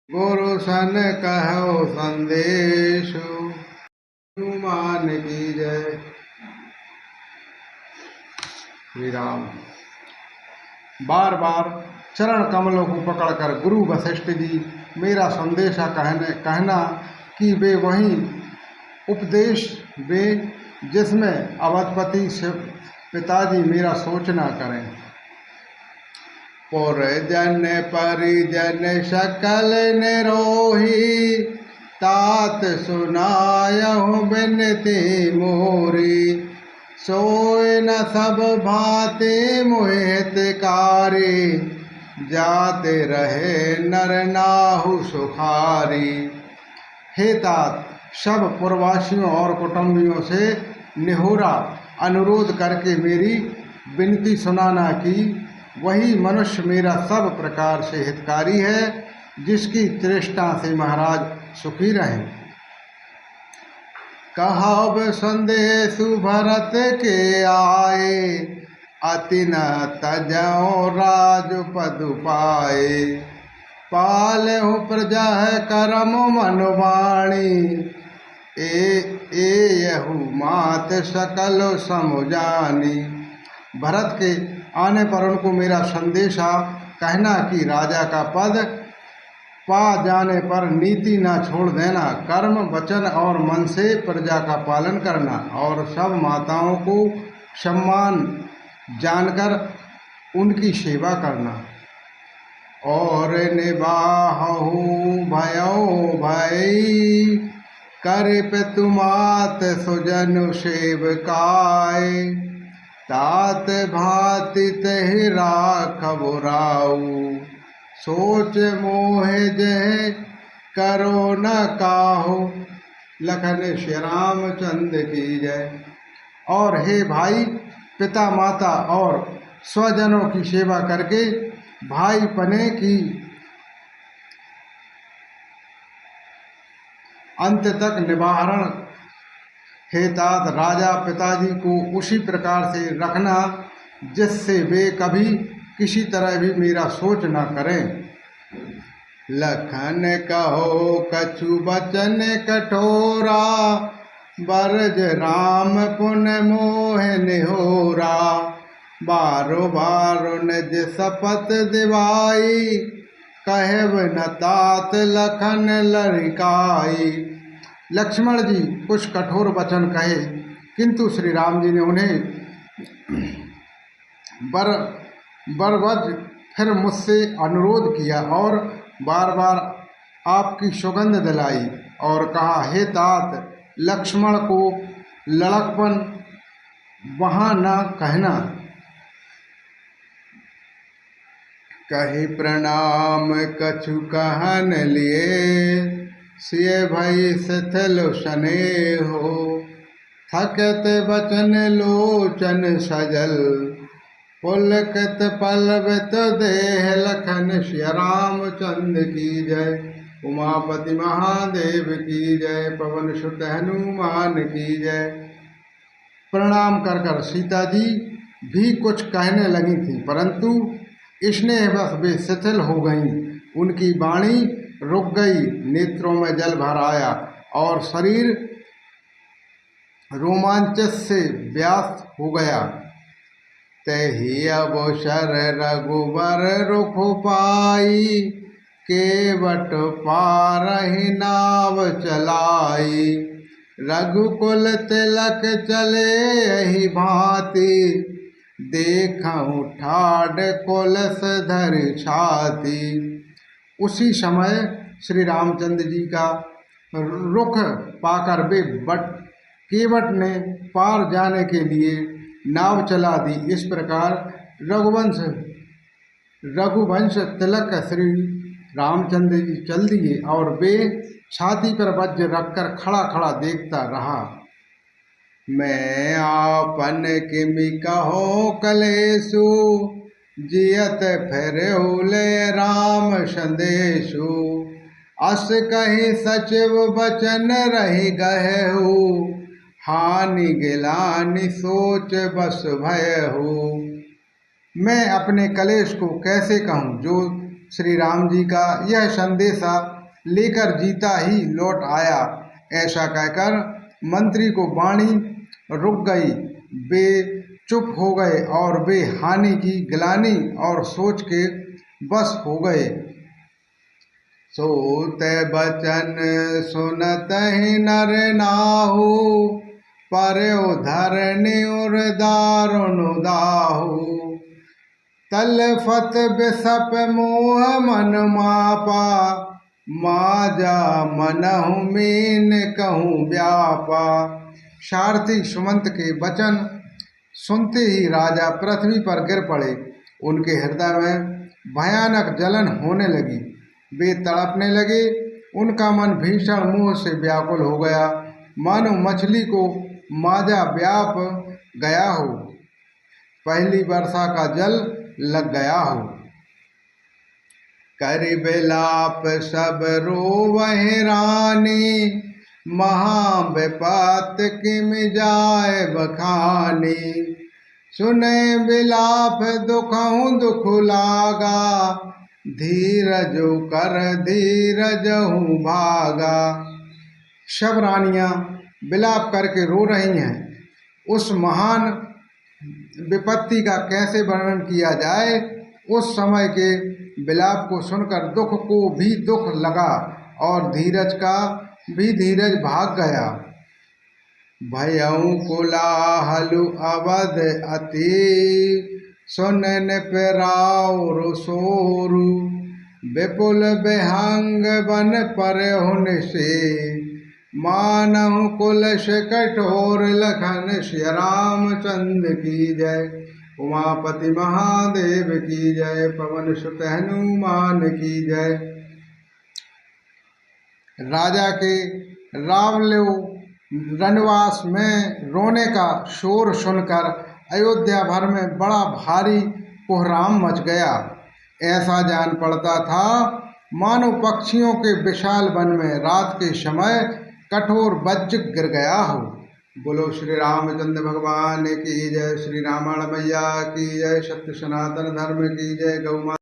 गुरु सन कहो संदेश हनुमान की जय। श्री राम। बार बार चरण कमलों को पकड़कर गुरु वशिष्ठ जी मेरा संदेशा कहना कि वे वही उपदेश वे जिसमें अवधपति से पिताजी मेरा सोच न करें। पुरजन परिजन सकल निरोही तात सुनायहु बिनती मोरी। सोय न सब भांति मोहितकारी जाते रहे नर नाहु सुखारी। हे तात, सब पुरवासियों और कुटुंबियों से निहोरा अनुरोध करके मेरी विनती सुनाना कि वही मनुष्य मेरा सब प्रकार से हितकारी है जिसकी तृष्णा से महाराज सुखी रहे। कहब संदेशु भरत के आए अति न तजौ राजपद पाए। पालहु प्रजा करम मनुवाणी यहु मात सकल समुजानी। भरत के आने पर उनको मेरा संदेशा कहना कि राजा का पद पा जाने पर नीति न छोड़ देना, कर्म वचन और मन से प्रजा का पालन करना और सब माताओं को सम्मान जानकर उनकी सेवा करना। और निबाहु भयो भई करिप तुमात सुजनु सेवकाय। तात भांति तहि राखब राऊ सोच मोह जय करो न काहू। लखन श्री रामचंद्र की जय। और हे भाई, पिता माता और स्वजनों की सेवा करके भाई पने की अंत तक निवारण। हे तात, राजा पिताजी को उसी प्रकार से रखना जिससे वे कभी किसी तरह भी मेरा सोच न करें। लखन कहो कछु बचन कठोरा बरज राम पुन मोह निहोरा। बारो बारो निज शपथ दिवाई कहब न तात लखन लरिकाई। लक्ष्मण जी कुछ कठोर वचन कहे किंतु श्री राम जी ने उन्हें बरवज फिर मुझसे अनुरोध किया और बार बार आपकी सुगंध दिलाई और कहा, हे तात, लक्ष्मण को लड़कपन वहाँ न कहना। कही प्रणाम कछु कहन लिए सिय भई शिथिल स्नेहो। थकत बचन लोचन सजल पुलकित पल्लवित देह। लखन श्री रामचंद्र की जय। उमापति महादेव की जय। पवन सुत हनुमान की जय। प्रणाम कर कर सीता जी भी कुछ कहने लगी थी परंतु स्नेहवश वे शिथिल हो गईं। उनकी वाणी रुक गई, नेत्रों में जल भर आया और शरीर रोमांच से व्यास हो गया। तहि अवसर रघुबर रुख पाई केवट पारहि नाव चलाई। रघुकुल तिलक चले यही भांति देखऊँ ठाढ़ कुलस धर छाती। उसी समय श्री रामचंद्र जी का रुख पाकर वे केवट ने पार जाने के लिए नाव चला दी। इस प्रकार रघुवंश तिलक श्री रामचंद्र जी चल दिए और वे छाती पर वज्र रखकर खड़ा खड़ा देखता रहा। मैं आपन किमि कहो कलेसु जियत फिर ले राम संदेशु। अस कही सचिव बचन रही गहु हानि गिलानि सोच बस भयहु। मैं अपने कलेश को कैसे कहूँ जो श्री राम जी का यह संदेशा लेकर जीता ही लौट आया। ऐसा कहकर मंत्री को वाणी रुक गई। वे चुप हो गए और वे हानि की ग्लानि और सोच के बस हो गए। सोते बचन सुनत ही नर नाहु, पर्यो धरनी उर दारुण दाहु। तलफत बिसप मोह मन मापा, माजा मनहु मीन कहूँ व्यापा। सारथी सुमंत के वचन सुनते ही राजा पृथ्वी पर गिर पड़े। उनके हृदय में भयानक जलन होने लगी। वे तड़पने लगे। उनका मन भीषण मोह से व्याकुल हो गया, मानो मछली को माजा व्याप गया हो, पहली वर्षा का जल लग गया हो। करि बिलाप सब रोवहि रानी, महाविपत किम जाय बखानी। सुने बिलाप दुखहु दुख लागा, धीरजु कर धीरजहु भागा। सब रानियां बिलाप करके रो रही हैं। उस महान विपत्ति का कैसे वर्णन किया जाए। उस समय के विलाप को सुनकर दुख को भी दुख लगा और धीरज का भी धीरज भाग गया। भयउ कोलाहलु अवध अति, सुनन पेराउर सोरु। विपुल बेहंग बन परहुन से, मानहु कुल से कठोर लखन। श्री रामचंद्र की जय। उमापति महादेव की जय। पवन सुत हनुमान की जय। राजा के रावलो वनवास में रोने का शोर सुनकर अयोध्या भर में बड़ा भारी कोहराम मच गया। ऐसा जान पड़ता था मानो पक्षियों के विशाल वन में रात के समय कठोर वज्र गिर गया हो। बोलो श्री रामचंद्र भगवान की जय। श्री रामायण मैया की जय। सत्य सनातन धर्म की जय। गौ माता